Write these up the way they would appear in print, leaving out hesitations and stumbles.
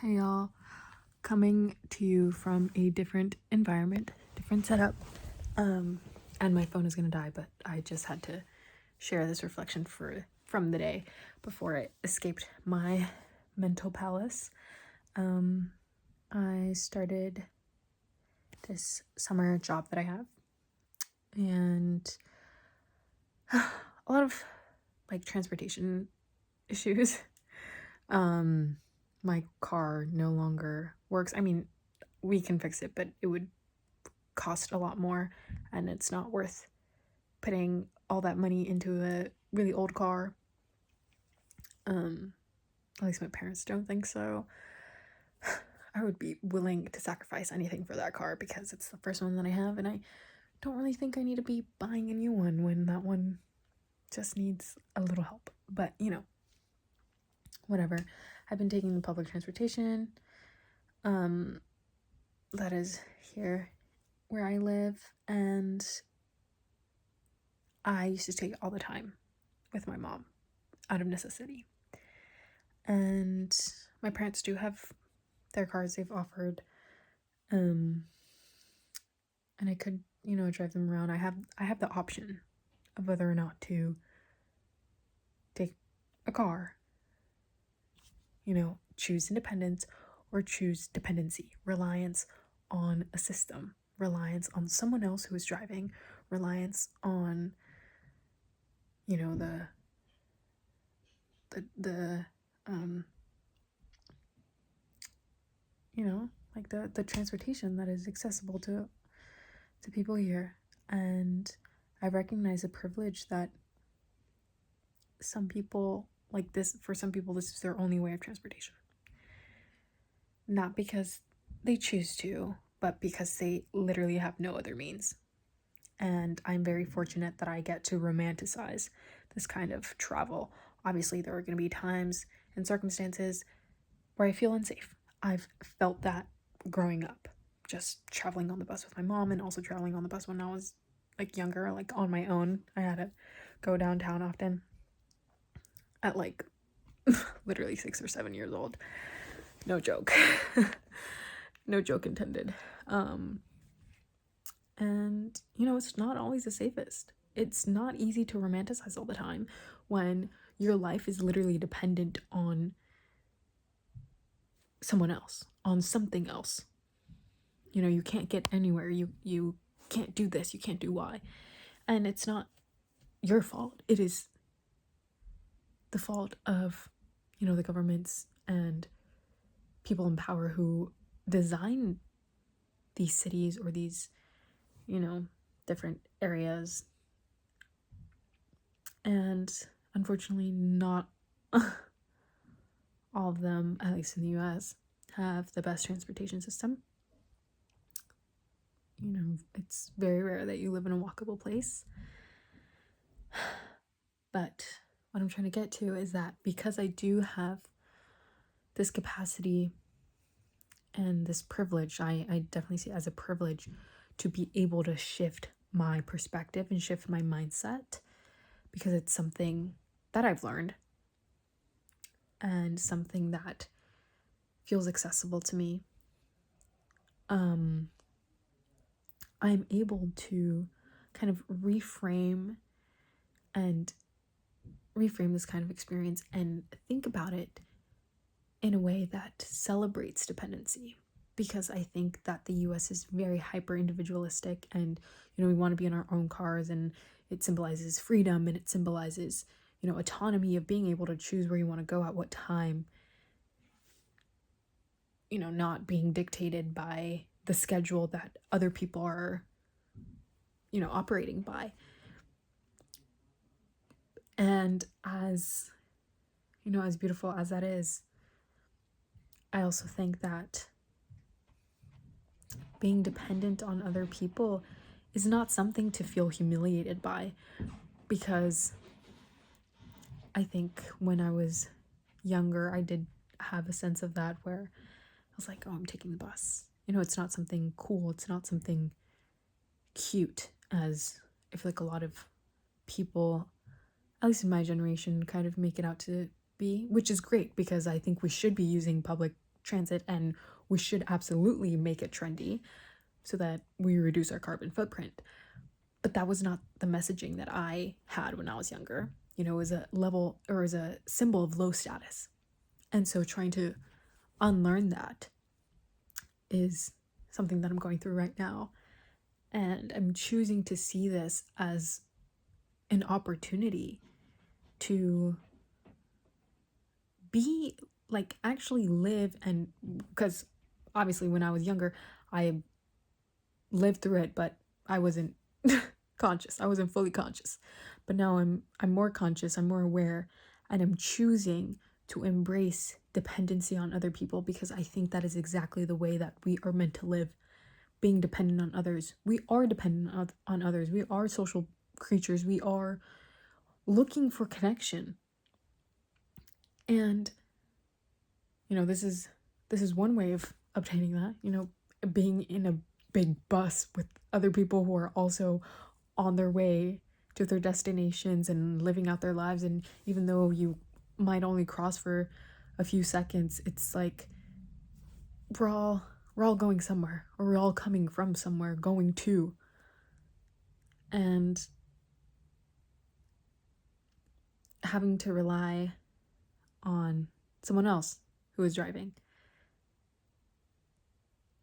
Hey y'all, coming to you from a different environment, different setup. And my phone is gonna die, but I just had to share this reflection from the day before it escaped my mental palace. I started this summer job that I have, and a lot of like transportation issues. My car no longer works. I mean, we can fix it, but it would cost a lot more, and it's not worth putting all that money into a really old car. At least my parents don't think so. I would be willing to sacrifice anything for that car because it's the first one that I have, and I don't really think I need to be buying a new one when that one just needs a little help. But whatever. I've been taking the public transportation that is here where I live, and I used to take it all the time with my mom out of necessity. And my parents do have their cars they've offered, and I could drive them around. I have the option of whether or not to take a car, choose independence or choose dependency, reliance on a system, reliance on someone else who is driving, reliance on the transportation that is accessible to people here. And I recognize a privilege that some people like this. For some people, this is their only way of transportation. Not because they choose to, but because they literally have no other means. And I'm very fortunate that I get to romanticize this kind of travel. Obviously, there are going to be times and circumstances where I feel unsafe. I've felt that growing up, just traveling on the bus with my mom, and also traveling on the bus when I was younger, on my own. I had to go downtown often at literally 6 or 7 years old. No joke. No joke intended. And it's not always the safest. It's not easy to romanticize all the time when your life is literally dependent on someone else, on something else. You can't get anywhere. You can't do this. You can't do Y. And it's not your fault. It is the fault of, the governments and people in power who design these cities or these, different areas. And unfortunately, not all of them, at least in the US, have the best transportation system. It's very rare that you live in a walkable place. But what I'm trying to get to is that because I do have this capacity and this privilege, I definitely see it as a privilege to be able to shift my perspective and shift my mindset, because it's something that I've learned and something that feels accessible to me. I'm able to kind of reframe this kind of experience and think about it in a way that celebrates dependency, because I think that the US is very hyper individualistic, and we want to be in our own cars, and it symbolizes freedom, and it symbolizes autonomy of being able to choose where you want to go at what time, not being dictated by the schedule that other people are operating by. And as beautiful as that is, I also think that being dependent on other people is not something to feel humiliated by, because I think when I was younger, I did have a sense of that, where I was like, oh, I'm taking the bus. It's not something cool. It's not something cute, as I feel like a lot of people, at least in my generation, kind of make it out to be, which is great, because I think we should be using public transit, and we should absolutely make it trendy so that we reduce our carbon footprint. But that was not the messaging that I had when I was younger. You know, it was a level, or as a symbol of low status. And so trying to unlearn that is something that I'm going through right now. And I'm choosing to see this as an opportunity to be like, actually live. And because obviously when I was younger, I lived through it, but I wasn't conscious. I wasn't fully conscious. But now I'm more conscious, I'm more aware, and I'm choosing to embrace dependency on other people, because I think that is exactly the way that we are meant to live, being dependent on others. We are dependent on others. We are social creatures. We are looking for connection. And this is one way of obtaining that, being in a big bus with other people who are also on their way to their destinations and living out their lives. And even though you might only cross for a few seconds, it's like we're all going somewhere, or we're all coming from somewhere, going to. And having to rely on someone else who is driving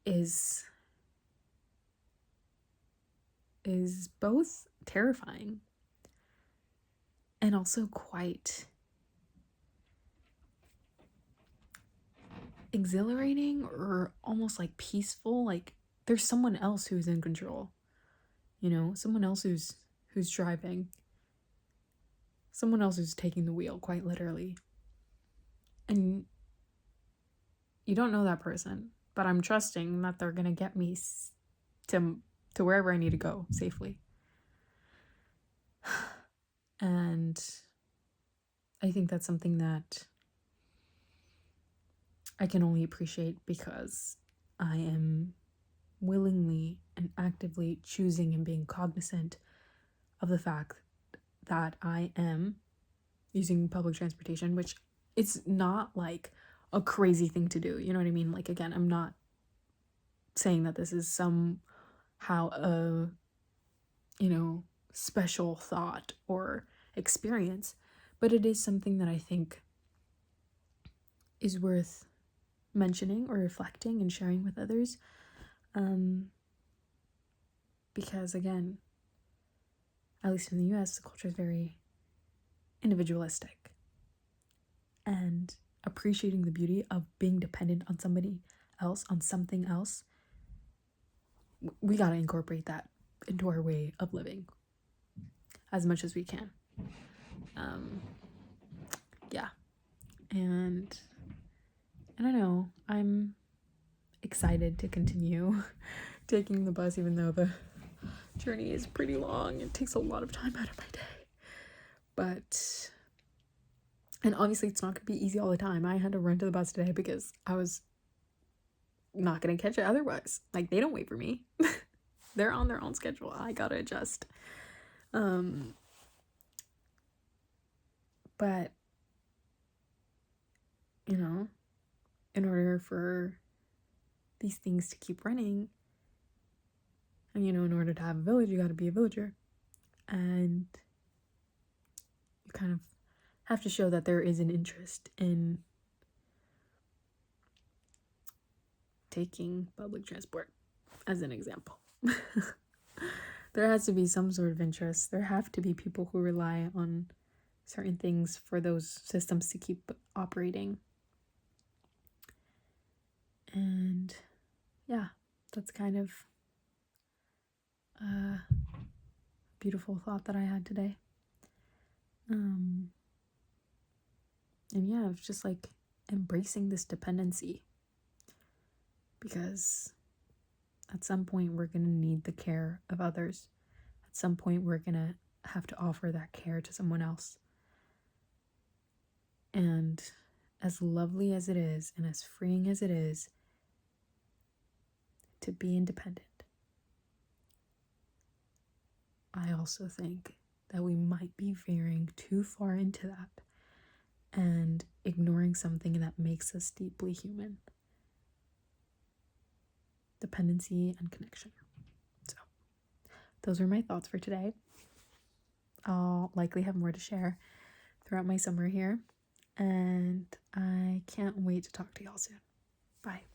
is both terrifying and also quite exhilarating, or almost like peaceful. Like there's someone else who's in control, someone else who's driving, someone else who's taking the wheel, quite literally. And you don't know that person, but I'm trusting that they're gonna get me to wherever I need to go safely. And I think that's something that I can only appreciate because I am willingly and actively choosing and being cognizant of the fact that I am using public transportation, which it's not like a crazy thing to do. You know what I mean? Like, again, I'm not saying that this is somehow a, special thought or experience, but it is something that I think is worth mentioning or reflecting and sharing with others. Because again, at least in the US, the culture is very individualistic, and appreciating the beauty of being dependent on somebody else, on something else, we got to incorporate that into our way of living as much as we can. Yeah. And I don't know, I'm excited to continue taking the bus, even though the journey is pretty long. It takes a lot of time out of my day. And obviously it's not going to be easy all the time. I had to run to the bus today because I was not going to catch it otherwise. Like, they don't wait for me. They're on their own schedule. I got to adjust. But, in order for these things to keep running, and, in order to have a village, you got to be a villager. And you kind of have to show that there is an interest in taking public transport, as an example. There has to be some sort of interest. There have to be people who rely on certain things for those systems to keep operating. And yeah, that's kind of a beautiful thought that I had today. And yeah, it's just like embracing this dependency, because at some point we're going to need the care of others. At some point we're going to have to offer that care to someone else. And as lovely as it is, and as freeing as it is to be independent, I also think that we might be veering too far into that and ignoring something that makes us deeply human, dependency and connection. So those are my thoughts for today. I'll likely have more to share throughout my summer here, and I can't wait to talk to y'all soon. Bye.